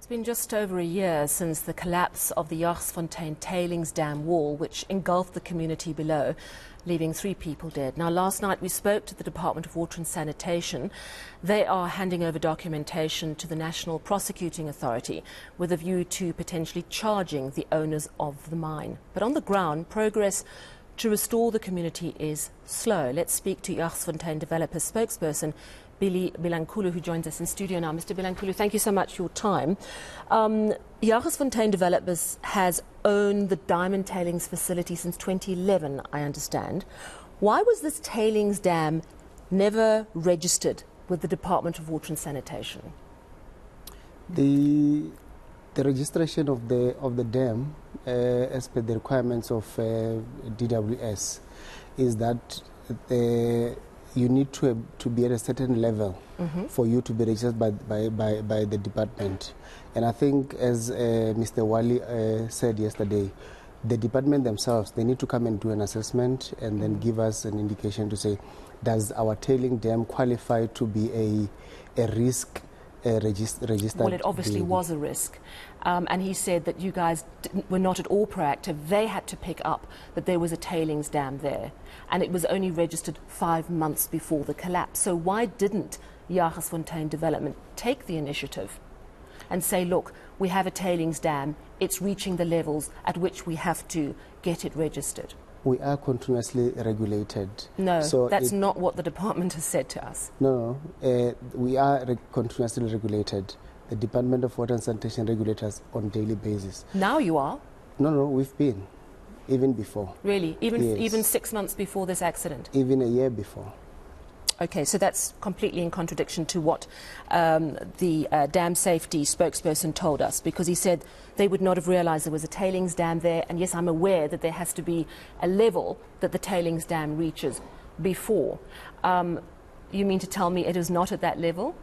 It's been just over a year since the collapse of the Jagersfontein tailings dam wall, which engulfed the community below, leaving 3 people dead. Now, last night we spoke to the Department of Water and Sanitation. They are handing over documentation to the National Prosecuting Authority with a view to potentially charging the owners of the mine. But on the ground, progress to restore the community is slow. Let's speak to Jagersfontein Developers spokesperson Billy Bilankulu, who joins us in studio now. Mr. Bilankulu, thank you so much for your time. Jagersfontein Developers has owned the diamond tailings facility since 2011, I understand. Why was this tailings dam never registered with the Department of Water and Sanitation? The registration of the dam, as per the requirements of DWS, is that you need to be at a certain level for you to be registered by the department. And I think, as Mr. Wali said yesterday, the department themselves, they need to come and do an assessment and then give us an indication to say, does our tailing dam qualify to be a risk registered? Well, it obviously was a risk. And he said that you guys were not at all proactive. They had to pick up that there was a tailings dam there. And it was only registered 5 months before the collapse. So why didn't Jagersfontein Development take the initiative and say, look, we have a tailings dam, it's reaching the levels at which we have to get it registered? We are continuously regulated. No, so that's not what the department has said to us. No, we are continuously regulated. The Department of Water and Sanitation regulates us on a daily basis. Now you are? No, we've been, even before. Really? Yes. Even 6 months before this accident? Even a year before. Okay, so that's completely in contradiction to what the dam safety spokesperson told us, because he said they would not have realized there was a tailings dam there. And yes, I'm aware that there has to be a level that the tailings dam reaches before. You mean to tell me it is not at that level?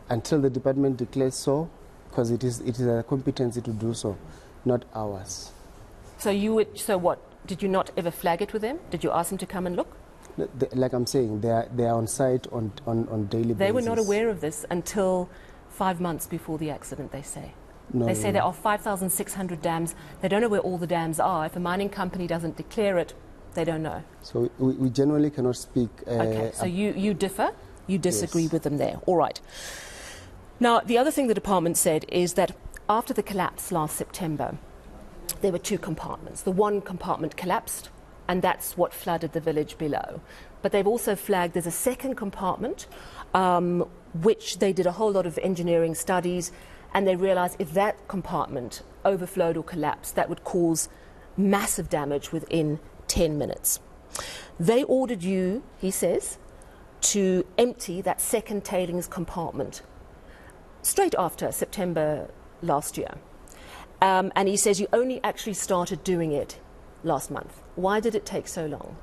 Until the department declares so, because it is a competency to do so, not ours. So so what? Did you not ever flag it with them? Did you ask them to come and look? Like I'm saying, they are on site on daily basis. They were not aware of this until 5 months before the accident, they say. No, they say there are 5,600 dams. They don't know where all the dams are. If a mining company doesn't declare it, they don't know. So we generally cannot speak. Okay, so you differ? You disagree Yes. with them there. All right. Now, the other thing the department said is that after the collapse last September, there were 2 compartments. The one compartment collapsed, and that's what flooded the village below. But they've also flagged there's a second compartment, which they did a whole lot of engineering studies, and they realized if that compartment overflowed or collapsed, that would cause massive damage within 10 minutes. They ordered you, he says, to empty that second tailings compartment straight after September last year. And he says you only actually started doing it last month. Why did it take so long?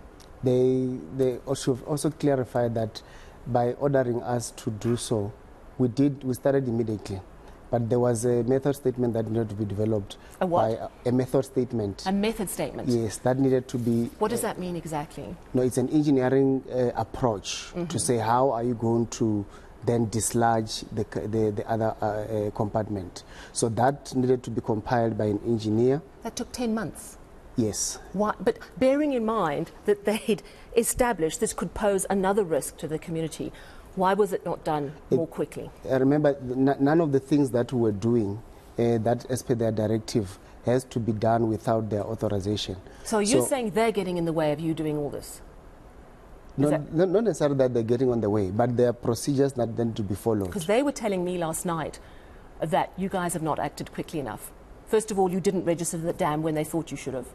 They also clarified that by ordering us to do so, we started immediately. But there was a method statement that needed to be developed. A what? A method statement. A method statement? Yes, that needed to be... What does that mean exactly? No, it's an engineering approach to say how are you going to then dislodge the other compartment. So that needed to be compiled by an engineer. That took 10 months? Yes. Why? But bearing in mind that they'd established this could pose another risk to the community, why was it not done more quickly? Remember, none of the things that we were doing, that as per their directive, has to be done without their authorization. So you're saying they're getting in the way of you doing all this? Not necessarily that they're getting on the way, but there are procedures that need to be followed. Because they were telling me last night that you guys have not acted quickly enough. First of all, you didn't register the dam when they thought you should have.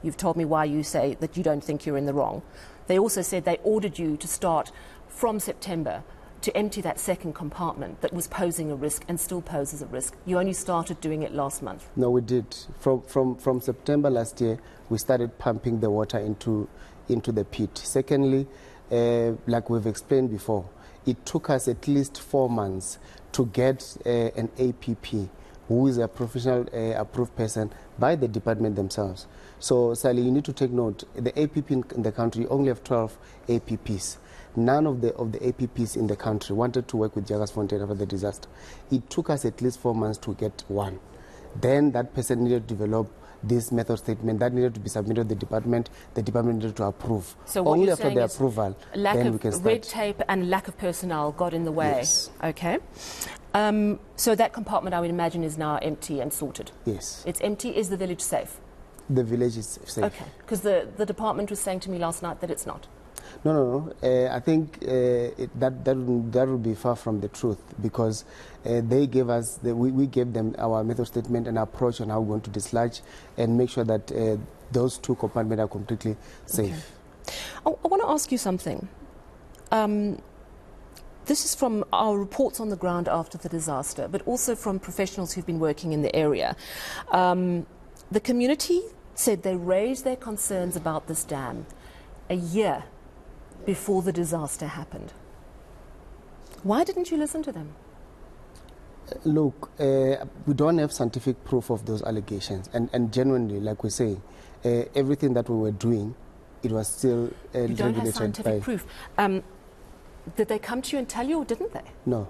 You've told me why you say that you don't think you're in the wrong. They also said they ordered you to start from September to empty that second compartment that was posing a risk and still poses a risk. You only started doing it last month. No, we did. From September last year, we started pumping the water into the pit. Secondly, like we've explained before, it took us at least 4 months to get an APP, who is a professional approved person by the department themselves. So, Sally, you need to take note, the APP in the country only have 12 APPs. none of the APPs in the country wanted to work with Jagersfontein after the disaster. It took us at least 4 months to get one. Then that person needed to develop this method statement that needed to be submitted to the department needed to approve. So what only you're after saying the is approval, lack then of we can start. red tape and lack of personnel got in the way. Yes. Okay. So that compartment, I would imagine, is now empty and sorted. Yes. It's empty. Is the village safe? The village is safe. Okay. Because the department was saying to me last night that it's not. No. I think that would be far from the truth, because they gave us, we gave them our method statement and approach on how we're going to dislodge and make sure that those 2 compartments are completely safe. Okay. I want to ask you something. This is from our reports on the ground after the disaster, but also from professionals who've been working in the area. The community said they raised their concerns about this dam a year before the disaster happened. Why didn't you listen to them? Look, we don't have scientific proof of those allegations. And genuinely, like we say, everything that we were doing, it was still You don't have regulated scientific by... proof. Did they come to you and tell you, or didn't they? No.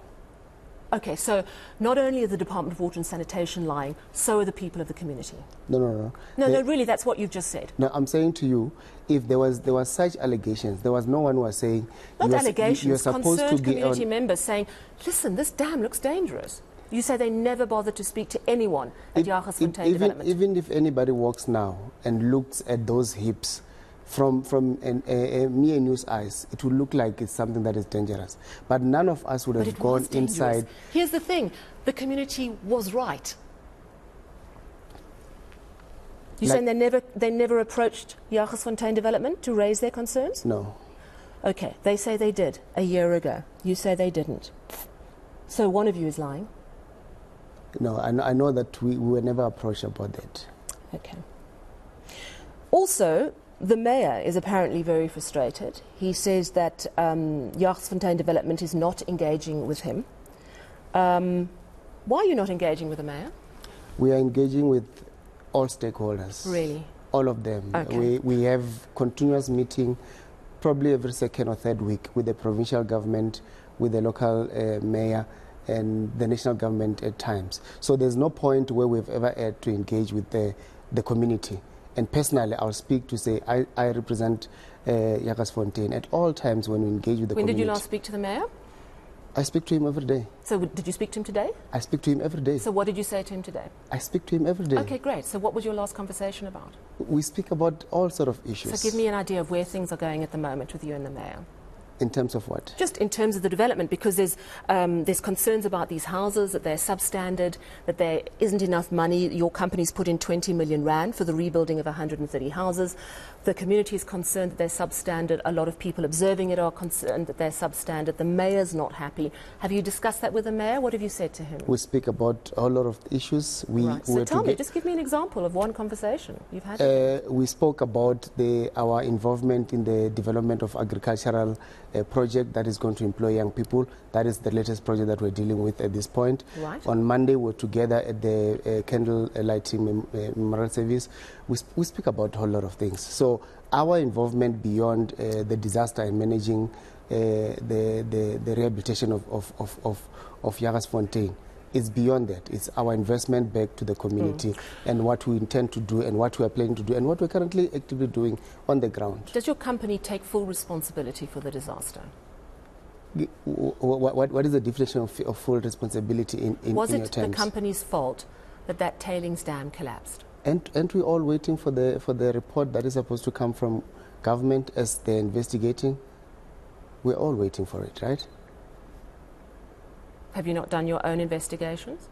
Okay, so not only is the Department of Water and Sanitation lying, so are the people of the community. No. No, really, that's what you've just said. No, I'm saying to you, if there was such allegations, there was no one who was saying... Not allegations, you're supposed concerned to be community members saying, listen, this dam looks dangerous. You say they never bothered to speak to anyone at Jagersfontein Development. Even if anybody walks now and looks at those hips, from a mere news eyes, it would look like it's something that is dangerous. But none of us would have gone inside. Here's the thing, the community was right. You're saying they never approached Jagersfontein Development to raise their concerns? No. Okay, they say they did a year ago. You say they didn't. So one of you is lying? No, I know that we were never approached about that. Okay. Also, the mayor is apparently very frustrated. He says that Jagersfontein Development is not engaging with him. Why are you not engaging with the mayor? We are engaging with all stakeholders. Really? All of them. Okay. We have continuous meeting probably every second or third week with the provincial government, with the local mayor, and the national government at times. So there's no point where we've ever had to engage with the community. And personally, I'll speak to say I represent Jagersfontein at all times when we engage with the community. When did you last speak to the mayor? I speak to him every day. So did you speak to him today? I speak to him every day. So what did you say to him today? I speak to him every day. Okay, great. So what was your last conversation about? We speak about all sort of issues. So give me an idea of where things are going at the moment with you and the mayor. In terms of what? Just in terms of the development, because there's concerns about these houses, that they're substandard, that there isn't enough money. Your company's put in 20 million rand for the rebuilding of 130 houses. The community is concerned that they're substandard. A lot of people observing it are concerned that they're substandard. The mayor's not happy. Have you discussed that with the mayor? What have you said to him? We speak about a lot of issues. Right. So tell me, just give me an example of one conversation you've had. We spoke about our involvement in the development of agricultural project that is going to employ young people. That is the latest project that we're dealing with at this point. Right. On Monday, we're together at the candle lighting memorial service. We speak about a whole lot of things. So our involvement beyond the disaster and managing the rehabilitation of Jagersfontein is beyond that. It's our investment back to the community and what we intend to do and what we are planning to do and what we're currently actively doing on the ground. Does your company take full responsibility for the disaster? What is the definition of full responsibility in your terms? Was it the company's fault that tailings dam collapsed? And we're all waiting for the report that is supposed to come from government as they're investigating. We're all waiting for it, right? Have you not done your own investigations?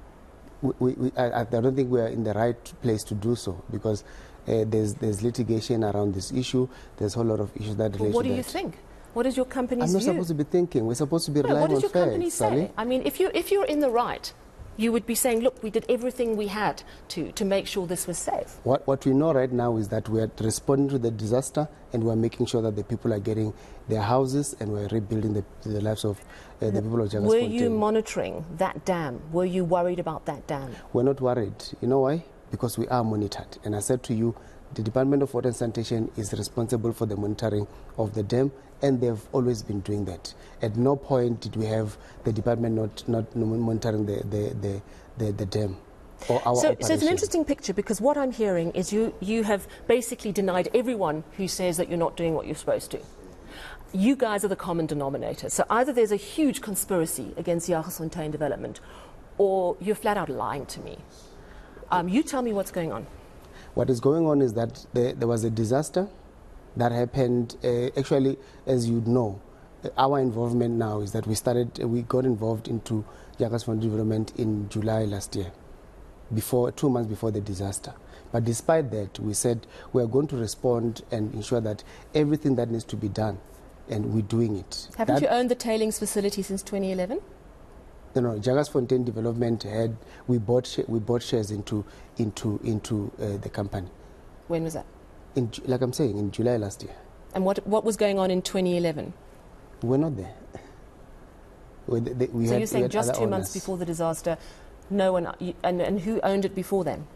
I don't think we are in the right place to do so because there's litigation around this issue. There's a whole lot of issues that relate to that. What do you think? What is your company's view? I'm not supposed to be thinking. We're supposed to be relying on facts. What does your company say? I mean, if you're in the right, you would be saying, look, we did everything we had to make sure this was safe. What we know right now is that we are responding to the disaster and we're making sure that the people are getting their houses and we're rebuilding the lives of the people of Jagersfontein. Were you monitoring that dam? Were you worried about that dam? We're not worried. You know why? Because we are monitored. And I said to you, the Department of Water and Sanitation is responsible for the monitoring of the dam, and they've always been doing that. At no point did we have the department not monitoring the dam. So it's an interesting picture, because what I'm hearing is you have basically denied everyone who says that you're not doing what you're supposed to. You guys are the common denominator. So either there's a huge conspiracy against Jagersfontein Development, or you're flat out lying to me. You tell me what's going on. What is going on is that there was a disaster that happened. Actually, as you know, our involvement now is that we got involved into Jagersfontein Development in July last year, 2 months before the disaster. But despite that, we said we are going to respond and ensure that everything that needs to be done, and we're doing it. Haven't you owned the tailings facility since 2011? No, Jagersfontein Development we bought shares into the company. When was that? Like I'm saying, in July last year. And what was going on in 2011? We're not there. So you're saying just 2 months before the disaster, no one, and who owned it before then?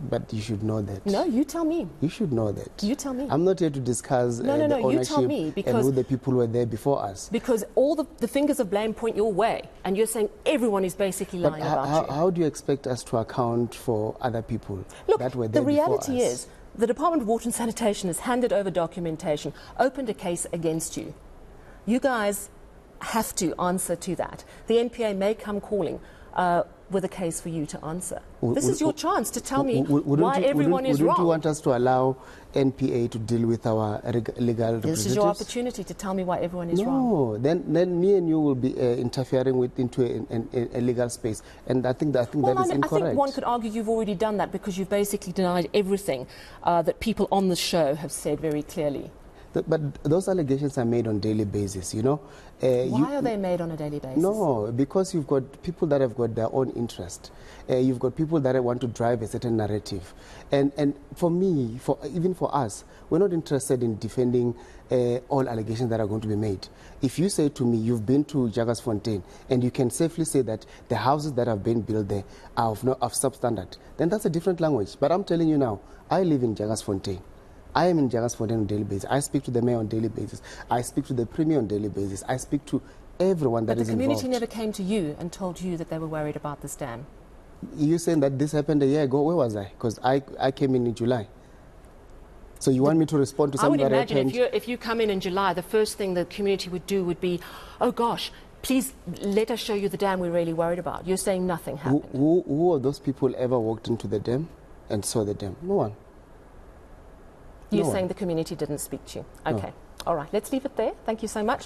But you should know that. No, you tell me. You should know that. You tell me. I'm not here to discuss the ownership you tell me, because and who the people were there before us. Because all the fingers of blame point your way, and you're saying everyone is basically lying about you. How do you expect us to account for other people that were there the before reality us? is the Department of Water and Sanitation has handed over documentation, opened a case against you. You guys have to answer to that. The NPA may come calling with a case for you to answer. This is your chance to tell me why everyone is wrong. Wouldn't you want us to allow NPA to deal with our legal representatives? This is your opportunity to tell me why everyone is wrong. No, then me and you will be interfering into a legal space, and I think that is incorrect. I think one could argue you've already done that, because you've basically denied everything that people on the show have said very clearly. But those allegations are made on a daily basis, you know. Why are they made on a daily basis? No, because you've got people that have got their own interest. You've got people that want to drive a certain narrative. And for me, even for us, we're not interested in defending all allegations that are going to be made. If you say to me, you've been to Jagersfontein, and you can safely say that the houses that have been built there are of substandard, then that's a different language. But I'm telling you now, I live in Jagersfontein. I am in Jagersfontein on a daily basis. I speak to the mayor on a daily basis. I speak to the premier on a daily basis. I speak to everyone that is involved. But the community never came to you and told you that they were worried about this dam. You're saying that this happened a year ago? Where was I? Because I came in July. So you want me to respond to something that happened? I would imagine if you come in July, the first thing the community would do would be, oh gosh, please let us show you the dam we're really worried about. You're saying nothing happened. Who of those people ever walked into the dam and saw the dam? No one. You're saying the community didn't speak to you. Okay. No. All right. Let's leave it there. Thank you so much.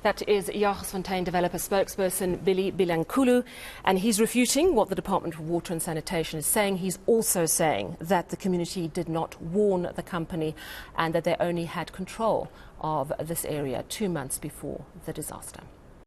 That is Jagersfontein Developer spokesperson Billy Bilankulu, and he's refuting what the Department of Water and Sanitation is saying. He's also saying that the community did not warn the company and that they only had control of this area 2 months before the disaster.